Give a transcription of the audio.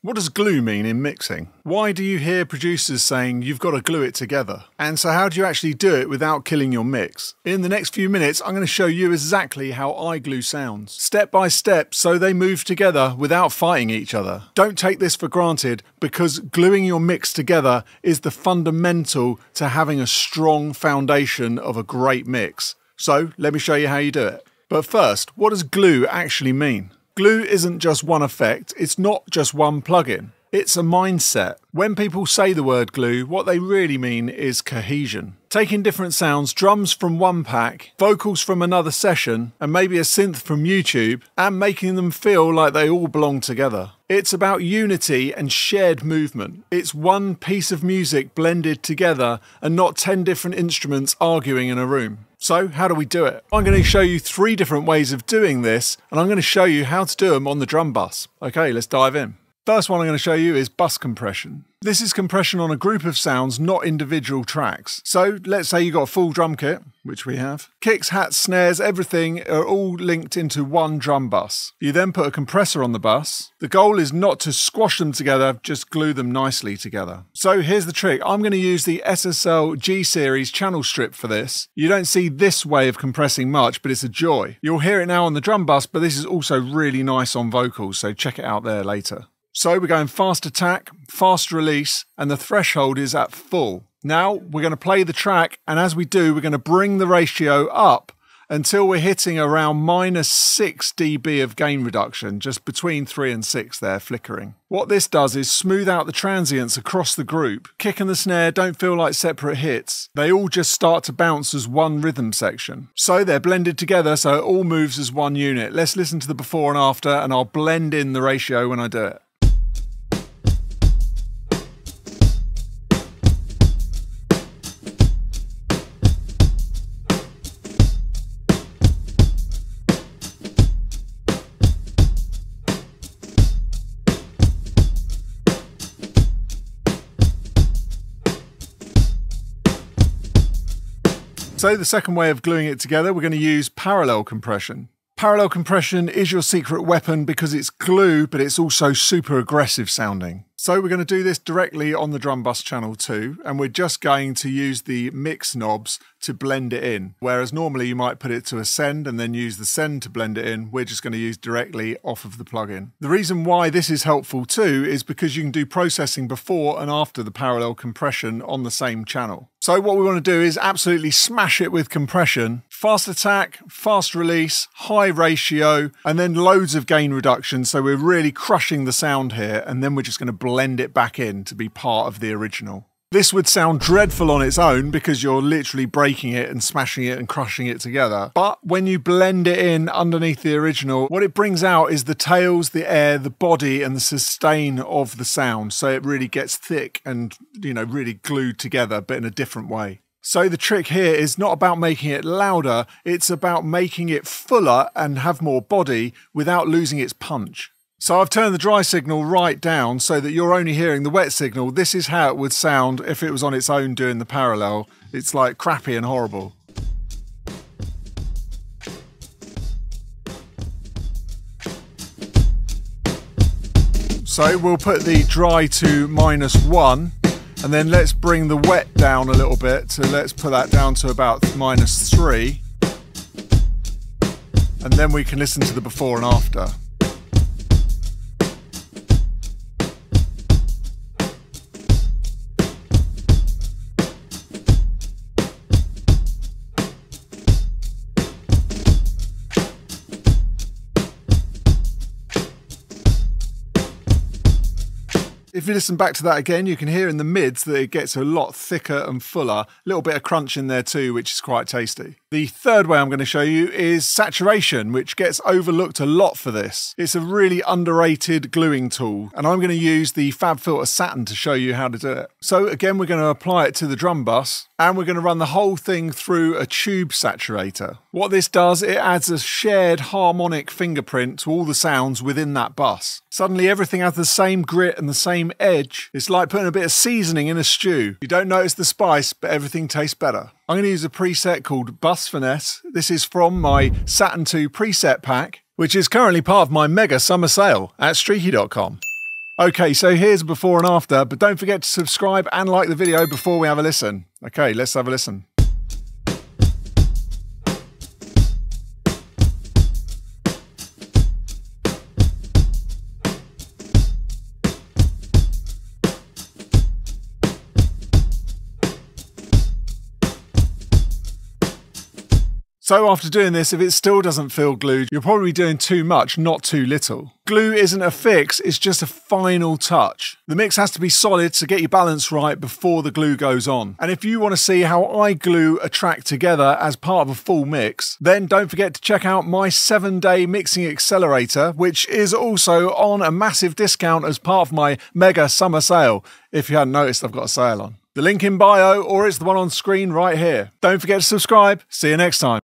What does glue mean in mixing? Why do you hear producers saying you've got to glue it together? And so how do you actually do it without killing your mix? In the next few minutes, I'm going to show you exactly how I glue sounds, step by step, so they move together without fighting each other. Don't take this for granted, because gluing your mix together is the fundamental to having a strong foundation of a great mix. So let me show you how you do it. But first, what does glue actually mean? Glue isn't just one effect, it's not just one plugin. It's a mindset. When people say the word glue, what they really mean is cohesion. Taking different sounds, drums from one pack, vocals from another session, and maybe a synth from YouTube, and making them feel like they all belong together. It's about unity and shared movement. It's one piece of music blended together and not 10 different instruments arguing in a room. So how do we do it? I'm going to show you 3 different ways of doing this, and I'm going to show you how to do them on the drum bus. Okay, let's dive in. First one I'm going to show you is bus compression. This is compression on a group of sounds, not individual tracks. So let's say you've got a full drum kit, which we have. Kicks, hats, snares, everything are all linked into one drum bus. You then put a compressor on the bus. The goal is not to squash them together, just glue them nicely together. So here's the trick. I'm going to use the SSL G series channel strip for this. You don't see this way of compressing much, but it's a joy. You'll hear it now on the drum bus, but this is also really nice on vocals, so check it out there later. So we're going fast attack, fast release, and the threshold is at full. Now we're going to play the track, and as we do, we're going to bring the ratio up until we're hitting around -6 dB of gain reduction, just between 3 and 6 there, flickering. What this does is smooth out the transients across the group. Kick and the snare don't feel like separate hits. They all just start to bounce as one rhythm section. So they're blended together, so it all moves as one unit. Let's listen to the before and after, and I'll blend in the ratio when I do it. So the second way of gluing it together, we're going to use parallel compression. Parallel compression is your secret weapon because it's glue, but it's also super aggressive sounding. So we're going to do this directly on the drum bus channel 2, and we're just going to use the mix knobs to blend it in. Whereas normally you might put it to a send and then use the send to blend it in, we're just going to use directly off of the plugin. The reason why this is helpful too is because you can do processing before and after the parallel compression on the same channel. So what we want to do is absolutely smash it with compression, fast attack, fast release, high ratio, and then loads of gain reduction. So we're really crushing the sound here, and then we're just going to blend it back in to be part of the original. This would sound dreadful on its own because you're literally breaking it and smashing it and crushing it together. But when you blend it in underneath the original, what it brings out is the tails, the air, the body, and the sustain of the sound. So it really gets thick and, you know, really glued together, but in a different way. So the trick here is not about making it louder, it's about making it fuller and have more body without losing its punch. So I've turned the dry signal right down so that you're only hearing the wet signal. This is how it would sound if it was on its own doing the parallel. It's like crappy and horrible. So we'll put the dry to -1, and then let's bring the wet down a little bit. So let's put that down to about -3. And then we can listen to the before and after. If you listen back to that again, you can hear in the mids that it gets a lot thicker and fuller. A little bit of crunch in there too, which is quite tasty. The third way I'm going to show you is saturation, which gets overlooked a lot for this. It's a really underrated gluing tool, and I'm going to use the FabFilter Saturn to show you how to do it. So again, we're going to apply it to the drum bus, and we're going to run the whole thing through a tube saturator. What this does, it adds a shared harmonic fingerprint to all the sounds within that bus. Suddenly everything has the same grit and the same edge. It's like putting a bit of seasoning in a stew. You don't notice the spice, but everything tastes better. I'm going to use a preset called Bus Finesse. This is from my Saturn II preset pack, which is currently part of my mega summer sale at Streaky.com. Okay, so here's a before and after, but don't forget to subscribe and like the video before we have a listen. Okay, let's have a listen. So after doing this, if it still doesn't feel glued, you're probably doing too much, not too little. Glue isn't a fix, it's just a final touch. The mix has to be solid to get your balance right before the glue goes on. And if you want to see how I glue a track together as part of a full mix, then don't forget to check out my 7-day mixing accelerator, which is also on a massive discount as part of my mega summer sale. If you hadn't noticed, I've got a sale on. The link in bio, or it's the one on screen right here. Don't forget to subscribe. See you next time.